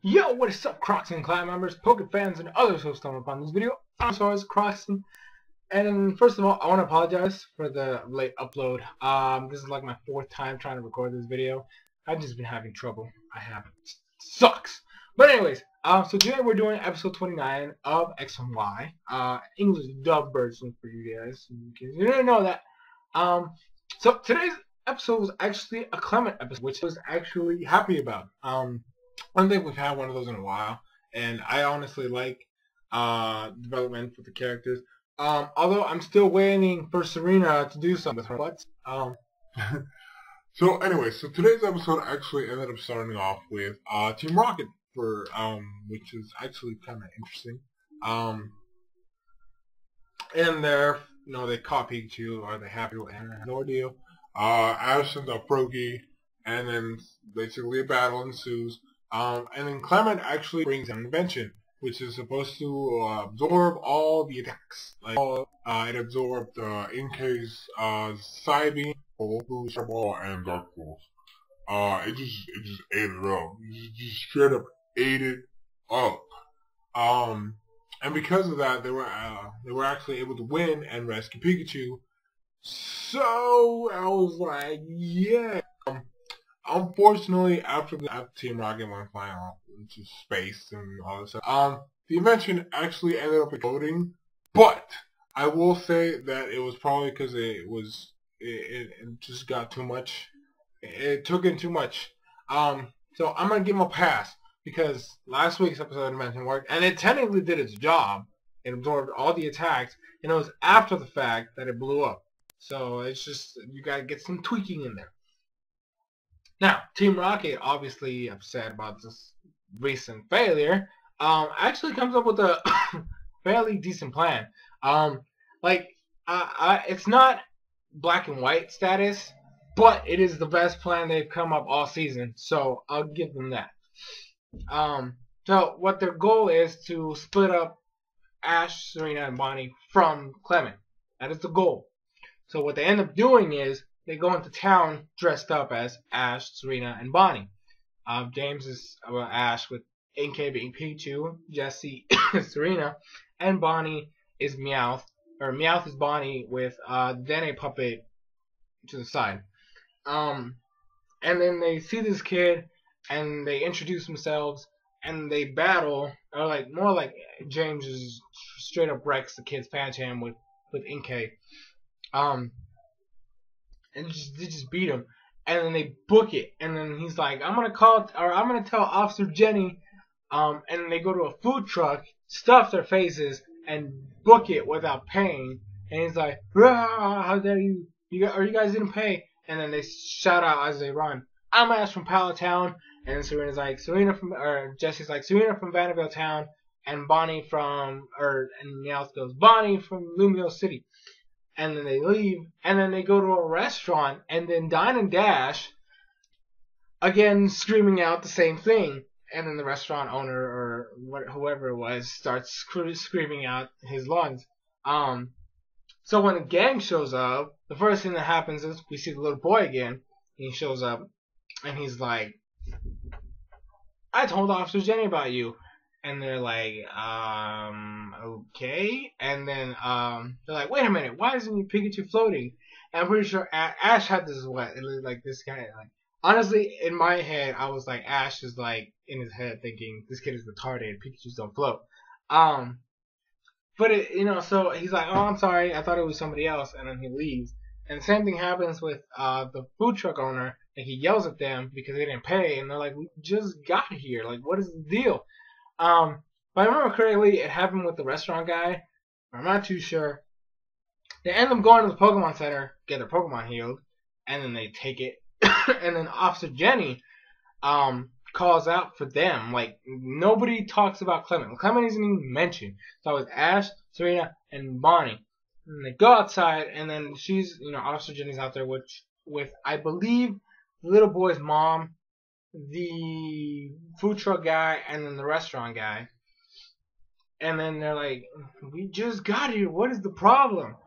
Yo, what is up, Crockxen clan members, Poke fans, and others who have stumbled upon this video? I'm SoresanCrockxen, and first of all, I want to apologize for the late upload. This is like my 4th time trying to record this video. I've just been having trouble. It sucks. But anyways, so today we're doing episode 29 of X and Y, English dub version for you guys, in case you didn't know that. So today's episode was actually a Clemont episode, which I was actually happy about. I don't think we've had one of those in a while, and I honestly like development with the characters. Although I'm still waiting for Serena to do something with her. But So anyway, so today's episode actually ended up starting off with Team Rocket for which is actually kind of interesting. And they're they caught Pikachu, or they happy with the ordeal. Ash sends out Froakie, and then basically a battle ensues. And then Clemont actually brings an invention, which is supposed to absorb all the attacks. Like it absorbed Inkay's Side Beam, Boost, Ball, and Dark Pulse. It just ate it up. It just straight up ate it up. And because of that, they were actually able to win and rescue Pikachu. So I was like, yeah. Unfortunately, after Team Rocket went flying off into space and all this stuff, the invention actually ended up exploding. But I will say that it was probably because it just got too much. It took in too much. So I'm gonna give him a pass because last week's episode invention worked, and it technically did its job. It absorbed all the attacks, and it was after the fact that it blew up. So it's just, you gotta get some tweaking in there. Now, Team Rocket, obviously upset about this recent failure, actually comes up with a fairly decent plan. It's not black and white status, but it is the best plan they've come up all season, so I'll give them that. So what their goal is to split up Ash, Serena, and Bonnie from Clemont. That is the goal. So what they end up doing is they go into town dressed up as Ash, Serena, and Bonnie. James is Ash with Inkay being Pikachu, Jessie is Serena, and Bonnie is Meowth. Or Meowth is Bonnie with Dene puppet to the side. And then they see this kid and they introduce themselves and they battle, or more like James is straight up wrecks the kid's Pancham with Inkay. And they just beat him, and then they book it, and then he's like, I'm gonna tell Officer Jenny, and then they go to a food truck, stuff their faces, and book it without paying, and he's like, how dare you, you guys didn't pay, and then they shout out as they run, I'm Ash from Palatown, and Serena's like, Jessie's like, Serena from Vanderbilt Town, and Bonnie and Meowth goes, Bonnie from Lumio City. And then they leave, and then they go to a restaurant, and then Dine and Dash, again screaming out the same thing, and then the restaurant owner, or whoever it was, starts screaming out his lungs. So when the gang shows up, the first thing that happens is we see the little boy again, and he shows up, and he's like, I told Officer Jenny about you. And they're like, okay. And then they're like, wait a minute, why isn't your Pikachu floating? And I'm pretty sure Ash had this it looked like this guy. Honestly, in my head, I was like, Ash is like in his head thinking this kid is retarded. Pikachus don't float. But so he's like, oh, I'm sorry, I thought it was somebody else. And then he leaves. And the same thing happens with the food truck owner. And he yells at them because they didn't pay. And they're like, we just got here. Like, what is the deal? But I remember correctly, it happened with the restaurant guy. I'm not too sure. They end up going to the Pokemon Center, get their Pokemon healed, and then they take it. And then Officer Jenny calls out for them. Like, nobody talks about Clemont. Clemont isn't even mentioned. So it was Ash, Serena, and Bonnie. And they go outside, and then she's, Officer Jenny's out there with I believe, the little boy's mom, the food truck guy, and then the restaurant guy. And then they're like, we just got here, what is the problem?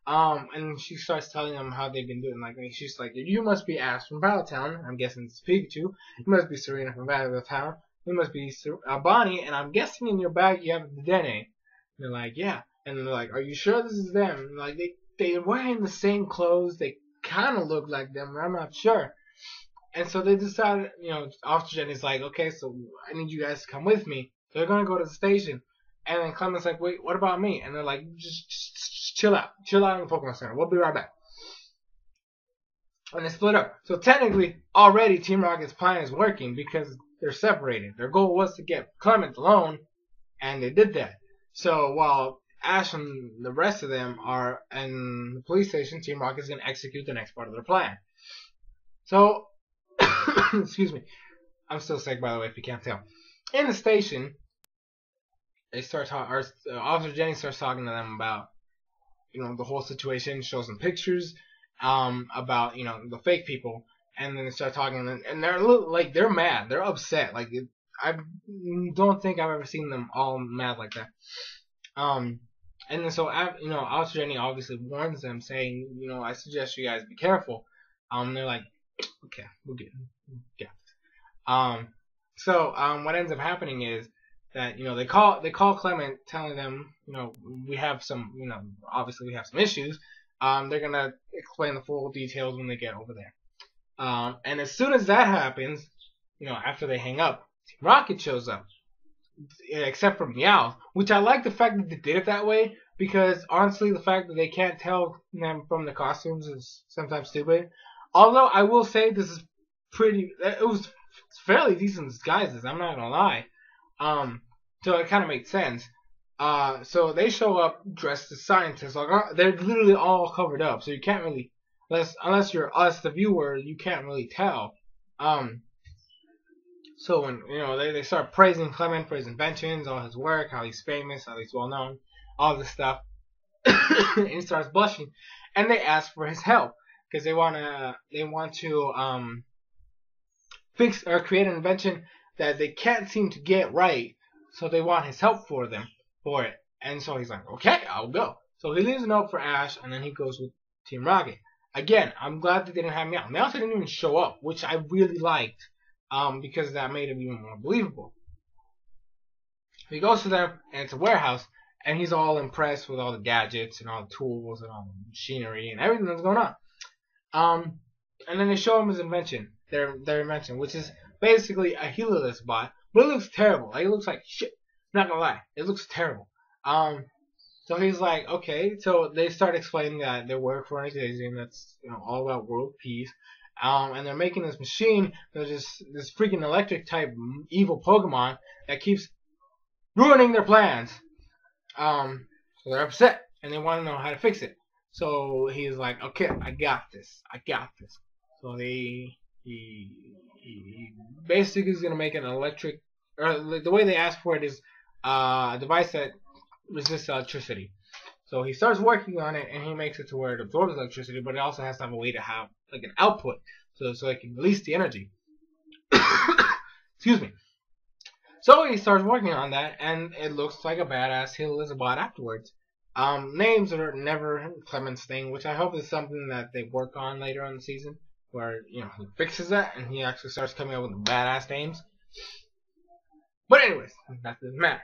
And she starts telling them how they've been doing. Like, she's like, you must be Ash from Battletown. I'm guessing it's Pikachu. You must be Serena from Battletown. it must be Bonnie, and I'm guessing in your bag you have the DNA. And they're like, yeah. And they're like, are you sure this is them? And like, they're wearing the same clothes. They kind of look like them, but I'm not sure. And so they decided, Officer Jenny's like, okay, so I need you guys to come with me. So they're going to go to the station. And then Clement's like, wait, what about me? And they're like, just chill out. Chill out in the Pokemon Center. We'll be right back. And they split up. So technically, already Team Rocket's plan is working because they're separated. Their goal was to get Clement alone, and they did that. So while Ash and the rest of them are in the police station, Team Rocket's going to execute the next part of their plan. So, excuse me. I'm still sick, by the way, if you can't tell. In the station, they start talking. Officer Jenny starts talking to them about, the whole situation. Shows them pictures, about the fake people, and then they start talking, and they're mad. They're upset. Like I don't think I've ever seen them all mad like that. And then so Officer Jenny obviously warns them, saying, I suggest you guys be careful. They're like, okay, we'll get this. So what ends up happening is that they call Clement, telling them we have some obviously we have some issues. They're gonna explain the full details when they get over there. And as soon as that happens, after they hang up, Team Rocket shows up, except for Meow, which I like the fact that they did it that way, because honestly the fact that they can't tell them from the costumes is sometimes stupid. Although I will say it was fairly decent disguises, I'm not gonna lie. So it kind of made sense. So they show up dressed as scientists. Like they're literally all covered up, so you can't really, unless you're us, the viewer, you can't really tell. So when they start praising Clement for his inventions, all his work, how he's famous, how he's well known, all this stuff, and he starts blushing, and they ask for his help because they want to fix or create an invention that they can't seem to get right, so they want his help for it. And so he's like, okay, I'll go. So he leaves a note for Ash, and then he goes with Team Rocket. Again, I'm glad they didn't have Meow. Meow didn't even show up, which I really liked, because that made him even more believable. He goes to them, and it's a warehouse, and he's all impressed with all the gadgets and all the tools and all the machinery and everything that's going on. And then they show him his invention, their invention, which is basically a healerless bot, but it looks terrible. Like, it looks like shit. Not gonna lie, it looks terrible. So he's like, okay. So they start explaining that they work for an organization that's all about world peace. And they're making this machine that's just this freaking electric type evil Pokemon that keeps ruining their plans. So they're upset and they want to know how to fix it. So he's like, okay, I got this. So he basically is gonna make an electric, or the way they ask for it is a device that resists electricity. So he starts working on it, and he makes it to where it absorbs electricity, but it also has to have a way to have like an output, so it can release the energy. Excuse me. So he starts working on that, and it looks like a badass Heal-a-Bot afterwards. Names are never Clement's thing, which I hope is something that they work on later on in the season, where he fixes that and he actually starts coming up with badass names. But anyways, that doesn't matter.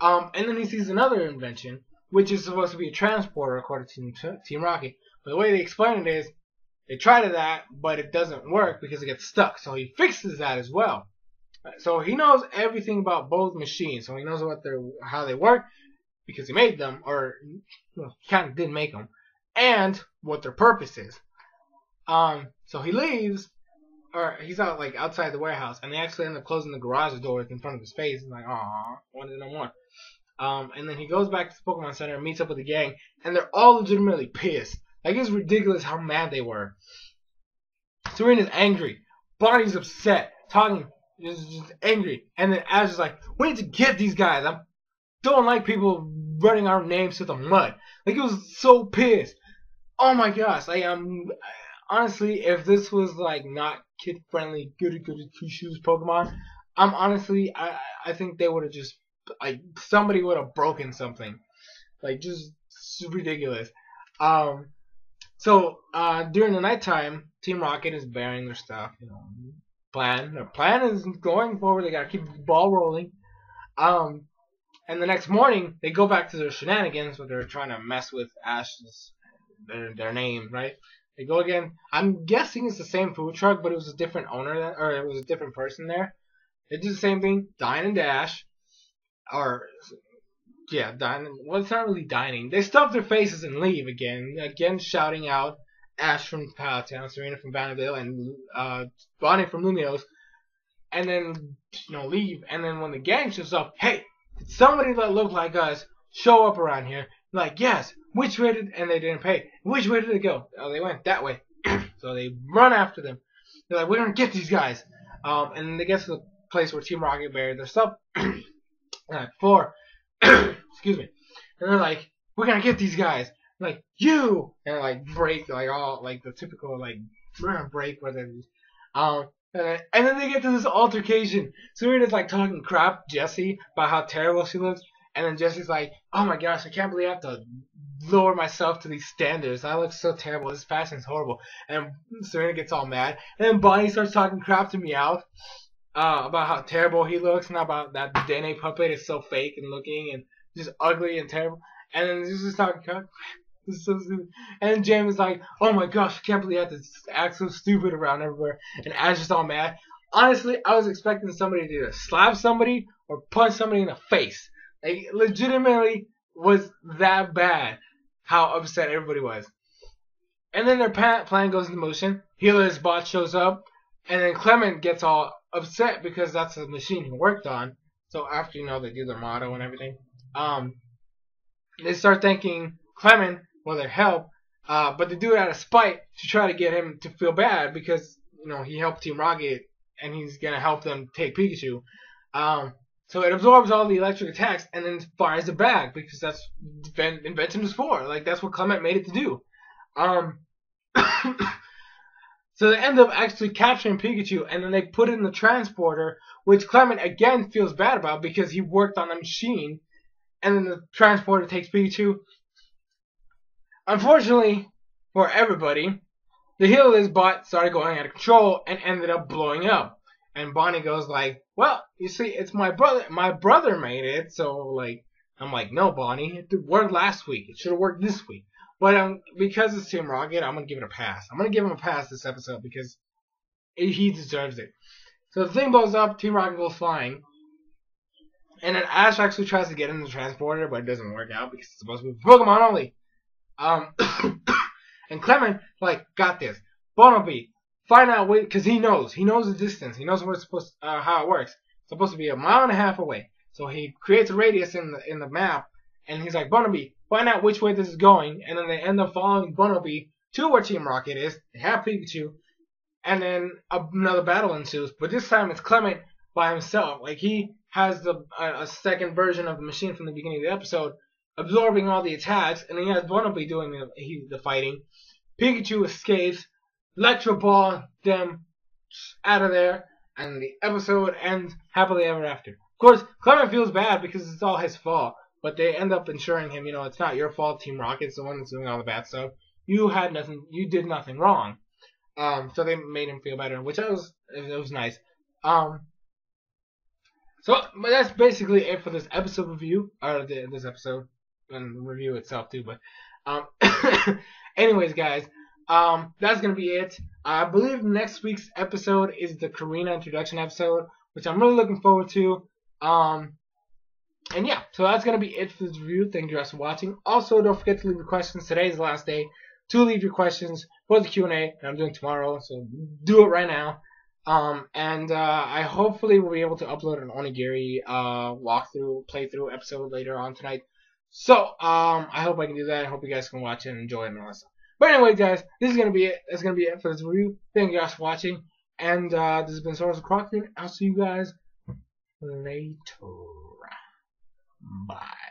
And then he sees another invention, which is supposed to be a transporter according to Team Rocket. But the way they explain it is, they try that, but it doesn't work because it gets stuck. So he fixes that as well. So he knows everything about both machines. So he knows how they work because he made them, or he kind of did make them, and what their purpose is. So he leaves, or he's out outside the warehouse, and they actually end up closing the garage doors in front of his face. He's like, aw, wanted no more. And then he goes back to the Pokemon Center and meets up with the gang, and they're all legitimately pissed. Like, it's ridiculous how mad they were. Serena's angry. Bonnie's upset. Talking is just angry. And then Ash is like, we need to get these guys. I don't like people running our names through the mud. Like, it was so pissed. Oh my gosh. Like, honestly, if this was not kid friendly, goody two shoes Pokemon, I think they would have just somebody would have broken something. Just ridiculous. So during the nighttime, Team Rocket is burying their stuff, plan. Their plan is going forward. They gotta keep the ball rolling. And the next morning, they go back to their shenanigans where they're trying to mess with Ash's, their name, right? They go again. I'm guessing it's the same food truck, but it was a different owner, or it was a different person there. They do the same thing, dine and dash. Well, it's not really dining. They stuff their faces and leave again shouting out Ash from Palatown, Serena from Vanderbilt, and Bonnie from Lumiose, and then leave. And then when the gang shows up, hey, did somebody that looked like us show up around here? Like, yes. Which way did? And they didn't pay. Which way did they go? Oh, they went that way. So they run after them. They're like, we're gonna get these guys. And they get to the place where Team Rocket buried their stuff. Excuse me. And they're like, we're gonna get these guys. Like, you! And like break, like all like the typical like break where they and then they get to this altercation. Serena's like talking crap to Jessie about how terrible she looks, and then Jessie's like, oh my gosh, I can't believe I have to lower myself to these standards. I look so terrible. This fashion's horrible. And Serena gets all mad. And then Bonnie starts talking crap to Meowth about how terrible he looks, and about that the DNA puppet is so fake and looking and just ugly and terrible. And then he's just talking crap. This is so stupid. And then James is like, oh my gosh, I can't believe I have to act so stupid around everywhere. And Ash is all mad. Honestly, I was expecting somebody to either slap somebody or punch somebody in the face. Like, legitimately was that bad how upset everybody was. And then their plan goes into motion. Healer's bot shows up. And then Clement gets all upset because that's the machine he worked on. So after, they do their motto and everything, they start thanking Clement for their help, but they do it out of spite to try to get him to feel bad because, he helped Team Rocket and he's going to help them take Pikachu. So it absorbs all the electric attacks and then fires it back because that's what invention was for. Like, that's what Clement made it to do. So they end up actually capturing Pikachu, and then they put it in the transporter, which Clement again feels bad about because he worked on the machine, and then the transporter takes Pikachu. Unfortunately for everybody, the Healer's bot started going out of control and ended up blowing up. And Bonnie goes like, well, you see, it's my brother. My brother made it, so like, I'm like, no, Bonnie, it worked last week. It should have worked this week. But because it's Team Rocket, I'm going to give it a pass. I'm going to give him a pass this episode because he deserves it. So the thing blows up, Team Rocket goes flying. And then Ash actually tries to get in the transporter, but it doesn't work out because it's supposed to be Pokemon only. And Clement, like, got this. Bonobie, find out because he knows the distance. He knows where it's supposed how it works. It's supposed to be 1.5 miles away. So he creates a radius in the map, and he's like, Bonobie, find out which way this is going. And then they end up following Bonobie to where Team Rocket is. They have Pikachu, and then another battle ensues. But this time it's Clement by himself. Like, he has a second version of the machine from the beginning of the episode, absorbing all the attacks, and he has Bonobie doing the fighting. Pikachu escapes, Electro Ball them out of there, and the episode ends happily ever after. Of course, Clement feels bad because it's all his fault, but they end up ensuring him, it's not your fault, Team Rocket's the one that's doing all the bad stuff. You did nothing wrong. So they made him feel better, which it was nice. So, but that's basically it for this episode review, or this episode and review itself too. But anyways, guys, that's gonna be it. I believe next week's episode is the Karina introduction episode, which I'm really looking forward to. And yeah, so that's gonna be it for this review. Thank you guys for watching. Also, don't forget to leave your questions. Today is the last day to leave your questions for the Q&A that I'm doing tomorrow, so do it right now. I hopefully will be able to upload an Onigiri playthrough episode later on tonight. So I hope I can do that. I hope you guys can watch it and enjoy it and all that stuff. But anyway, guys, this is gonna be it. That's gonna be it for this review. Thank you guys for watching, and this has been SoresanCrockxen. I'll see you guys later. Bye.